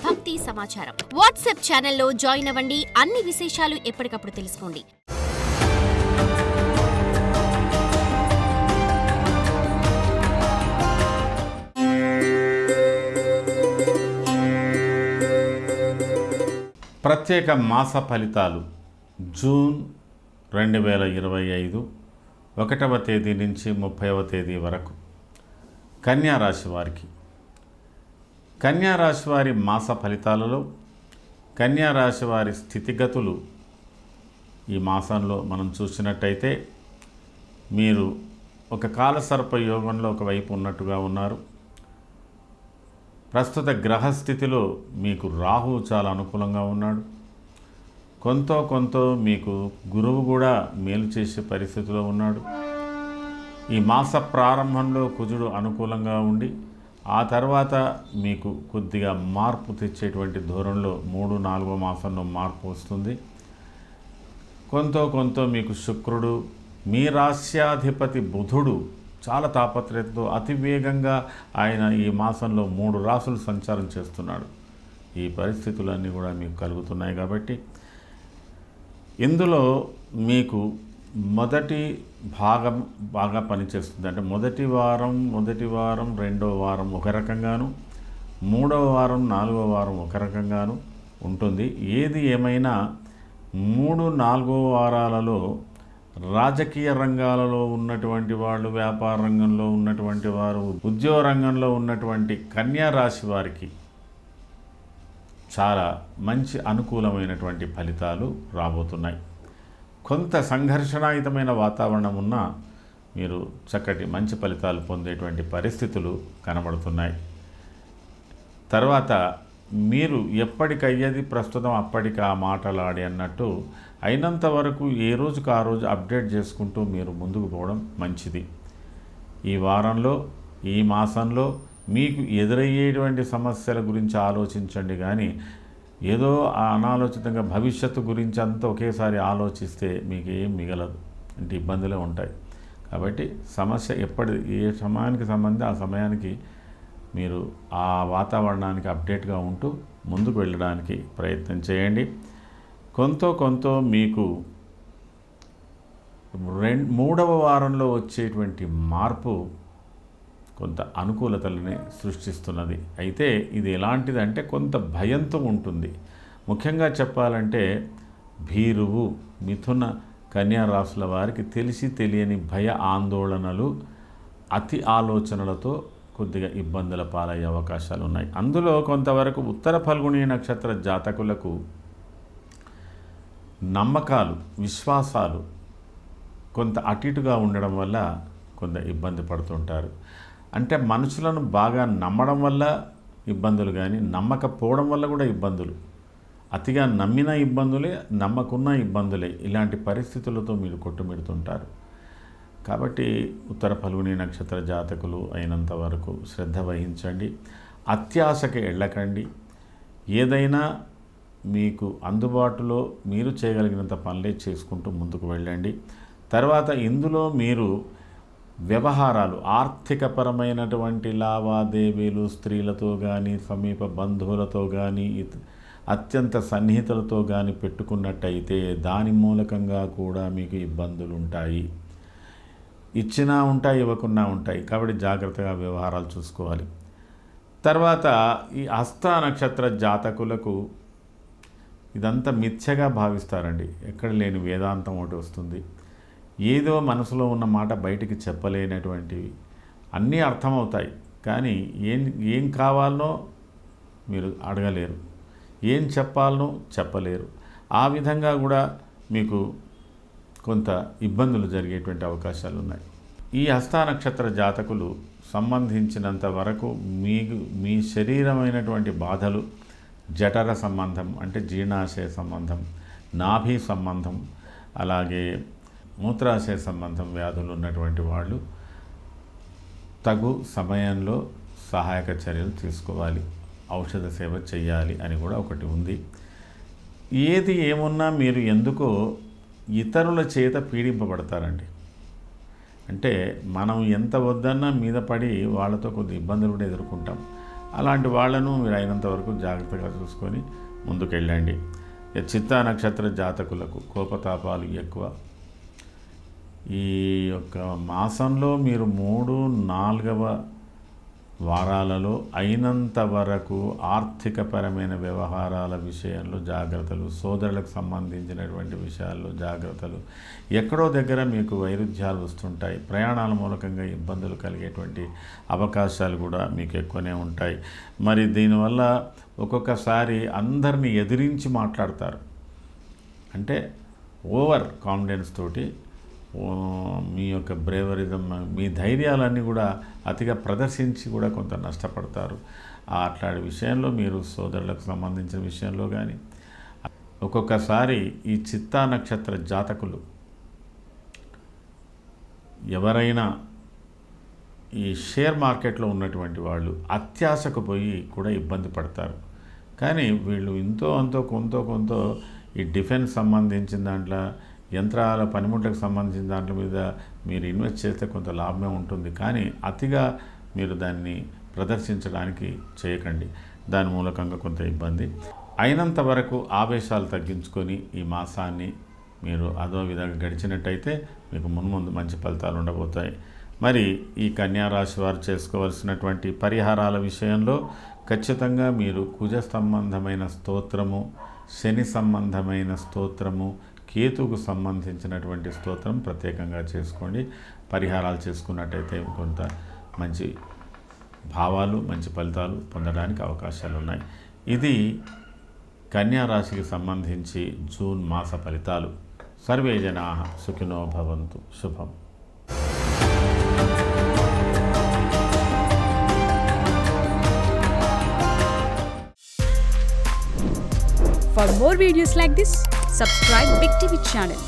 భక్తి సమాచారం. వాట్సాప్ ఛానల్లో జాయిన్ అవ్వండి. అన్ని విశేషాలు ఎప్పటికప్పుడు తెలుసుకోండి. ప్రత్యేక మాస ఫలితాలు జూన్ 2025 1వ తేదీ నుంచి 30వ తేదీ వరకు కన్యా రాశి వారికి. కన్యా రాశి వారి మాస ఫలితాలలో కన్యా రాశి వారి స్థితిగతులు ఈ మాసంలో మనం చూసినట్టయితే మీరు ఒక కాలసర్ప యోగంలో ఒకవైపు ఉన్నట్టుగా ఉన్నారు. ప్రస్తుత గ్రహస్థితిలో మీకు రాహువు చాలా అనుకూలంగా ఉన్నాడు. కొంత మీకు గురువు కూడా మేలు చేసే పరిస్థితిలో ఉన్నాడు. ఈ మాస ప్రారంభంలో కుజుడు అనుకూలంగా ఉండి ఆ తర్వాత మీకు కొద్దిగా మార్పు తెచ్చేటువంటి ధోరణిలో 3-4వ మాసంలో మార్పు వస్తుంది. కొంత మీకు శుక్రుడు, మీ రాశ్యాధిపతి బుధుడు చాలా తాపత్రయతతో అతివేగంగా ఆయన ఈ మాసంలో 3 రాసులు సంచారం చేస్తున్నాడు. ఈ పరిస్థితులన్నీ కూడా మీకు కలుగుతున్నాయి. కాబట్టి ఇందులో మీకు మొదటి భాగం బాగా పనిచేస్తుంది. అంటే మొదటి వారం 2వ వారం ఒక రకంగాను, 3వ వారం 4వ వారం ఒక రకంగాను ఉంటుంది. ఏది ఏమైనా 3-4 వారాలలో రాజకీయ రంగాలలో ఉన్నటువంటి వాళ్ళు, వ్యాపార రంగంలో ఉన్నటువంటి వారు, ఉద్యోగ రంగంలో ఉన్నటువంటి కన్యా రాశి వారికి చాలా మంచి అనుకూలమైనటువంటి ఫలితాలు రాబోతున్నాయి. కొంత సంఘర్షణాయుతమైన వాతావరణం ఉన్నా మీరు చక్కటి మంచి ఫలితాలు పొందేటువంటి పరిస్థితులు కనబడుతున్నాయి. తర్వాత మీరు ఎప్పటికయ్యేది ప్రస్తుతం అప్పటికి ఆ మాటలాడి అన్నట్టు అయినంత వరకు ఏ రోజుకు ఆ రోజు అప్డేట్ చేసుకుంటూ మీరు ముందుకు పోవడం మంచిది. ఈ వారంలో, ఈ మాసంలో మీకు ఎదురయ్యేటువంటి సమస్యల గురించి ఆలోచించండి. కానీ ఏదో అనాలోచితంగా భవిష్యత్తు గురించి అంతా ఒకేసారి ఆలోచిస్తే మీకు ఏం మిగలదు, అంటే ఇబ్బందులే ఉంటాయి. కాబట్టి సమస్య ఏ సమయానికి సంబంధించి ఆ సమయానికి మీరు ఆ వాతావరణానికి అప్డేట్గా ఉంటూ ముందుకు వెళ్ళడానికి ప్రయత్నం చేయండి. కొంత మీకు 3వ వారంలో వచ్చేటువంటి మార్పు కొంత అనుకూలతలని సృష్టిస్తున్నది. అయితే ఇది ఎలాంటిదంటే కొంత భయంతో ఉంటుంది. ముఖ్యంగా చెప్పాలంటే భీరువు, మిథున, కన్యా రాశుల వారికి తెలిసి తెలియని భయ ఆందోళనలు, అతి ఆలోచనలతో కొద్దిగా ఇబ్బందుల పాలయ్యే అవకాశాలు ఉన్నాయి. అందులో కొంతవరకు ఉత్తర ఫల్గుణి నక్షత్ర జాతకులకు నమ్మకాలు, విశ్వాసాలు కొంత అటుగా ఉండడం వల్ల కొంత ఇబ్బంది పడుతుంటారు. అంటే మనుషులను బాగా నమ్మడం వల్ల ఇబ్బందులు, కానీ నమ్మకపోవడం వల్ల కూడా ఇబ్బందులు. అతిగా నమ్మిన ఇబ్బందులే, నమ్మకున్న ఇబ్బందులే. ఇలాంటి పరిస్థితులతో మీరు కొట్టుమిడుతుంటారు. కాబట్టి ఉత్తర ఫల్గుణి నక్షత్ర జాతకులు అయినంత వరకు శ్రద్ధ వహించండి. అత్యాశకి వెళ్ళకండి. ఏదైనా మీకు అందుబాటులో మీరు చేయగలిగినంత పనులే చేసుకుంటూ ముందుకు వెళ్ళండి. తర్వాత ఇందులో మీరు వ్యవహారాలు, ఆర్థికపరమైనటువంటి లావాదేవీలు, స్త్రీలతో కానీ, సమీప బంధువులతో కానీ, అత్యంత సన్నిహితులతో కానీ పెట్టుకున్నట్టయితే దాని మూలకంగా కూడా మీకు ఇబ్బందులు ఉంటాయి. ఇచ్చినా ఉంటాయి, ఇవ్వకున్నా ఉంటాయి. కాబట్టి జాగ్రత్తగా వ్యవహారాలు చూసుకోవాలి. తర్వాత ఈ హస్త నక్షత్ర జాతకులకు ఇదంతా మిథ్యగా భావిస్తారండి. ఎక్కడ లేని వేదాంతం ఒకటి వస్తుంది. ఏదో మనసులో ఉన్న మాట బయటికి చెప్పలేనటువంటివి అన్నీ అర్థమవుతాయి. కానీ ఏం కావాలనో మీరు అడగలేరు, ఏం చెప్పాలనో చెప్పలేరు. ఆ విధంగా కూడా మీకు కొంత ఇబ్బందులు జరిగేటువంటి అవకాశాలు ఉన్నాయి. ఈ హస్త నక్షత్ర జాతకులు సంబంధించినంత వరకు మీ శరీరమైనటువంటి బాధలు, జఠర సంబంధం అంటే జీర్ణాశయ సంబంధం, నాభి సంబంధం, అలాగే మూత్రాశయ సంబంధం వ్యాధులు ఉన్నటువంటి వాళ్ళు తగు సమయంలో సహాయక చర్యలు తీసుకోవాలి, ఔషధ సేవ చేయాలి అని కూడా ఒకటి ఉంది. ఏది ఏమున్నా మీరు ఎందుకో ఇతరుల చేత పీడింపబడతారండి. అంటే మనం ఎంత వద్దన్నా మీద పడి వాళ్ళతో కొద్ది ఇబ్బందులు కూడా ఎదుర్కొంటాం. అలాంటి వాళ్ళను మీరు అయినంత వరకు జాగ్రత్తగా చూసుకొని ముందుకెళ్ళండి. చిత్తా నక్షత్ర జాతకులకు కోపతాపాలు ఎక్కువ. ఈ యొక్క మాసంలో మీరు 3, 4వ వారాలలో అయినంత వరకు ఆర్థికపరమైన వ్యవహారాల విషయంలో జాగ్రత్తలు, సోదరులకు సంబంధించినటువంటి విషయాల్లో జాగ్రత్తలు. ఎక్కడో దగ్గర మీకు వైరుధ్యాలు వస్తుంటాయి, ప్రయాణాల మూలకంగా ఇబ్బందులు కలిగేటువంటి అవకాశాలు కూడా మీకు ఎక్కువనే ఉంటాయి. మరి దీనివల్ల ఒక్కొక్కసారి అందరినీ ఎదిరించి మాట్లాడతారు. అంటే ఓవర్ కాన్ఫిడెన్స్ తోటి మీ యొక్క బ్రేవరిజం, మీ ధైర్యాలన్నీ కూడా అతిగా ప్రదర్శించి కూడా కొంత నష్టపడతారు. అట్లాంటి విషయంలో మీరు సోదరులకు సంబంధించిన విషయంలో కానీ ఒక్కొక్కసారి ఈ చిత్తా నక్షత్ర జాతకులు ఎవరైనా ఈ షేర్ మార్కెట్లో ఉన్నటువంటి వాళ్ళు అత్యాశకు పోయి కూడా ఇబ్బంది పడతారు. కానీ వీళ్ళు అంతో కొంత ఈ డిఫెన్స్ సంబంధించిన దాంట్లో, యంత్రాల పనిముట్లకు సంబంధించిన దాంట్లో మీద మీరు ఇన్వెస్ట్ చేస్తే కొంత లాభమే ఉంటుంది. కానీ అతిగా మీరు దాన్ని ప్రదర్శించడానికి చేయకండి, దాని మూలకంగా కొంత ఇబ్బంది. అయినంత వరకు ఆవేశాలు తగ్గించుకొని ఈ మాసాన్ని మీరు అదో విధంగా గడిచినట్టయితే మీకు మున్ముందు మంచి ఫలితాలు ఉండబోతాయి. మరి ఈ కన్యా రాశి వారు చేసుకోవాల్సినటువంటి పరిహారాల విషయంలో ఖచ్చితంగా మీరు కుజ సంబంధమైన స్తోత్రము, శని సంబంధమైన స్తోత్రము, కేతుకు సంబంధించినటువంటి స్తోత్రం ప్రత్యేకంగా చేసుకోండి. పరిహారాలు చేసుకున్నట్టయితే కొంత మంచి భావాలు, మంచి ఫలితాలు పొందడానికి అవకాశాలు ఉన్నాయి. ఇది కన్యా రాశికి సంబంధించి జూన్ మాస ఫలితాలు. సర్వే జనాః సుఖినో భవంతు. శుభం. For more videos like this, subscribe Big TV channel.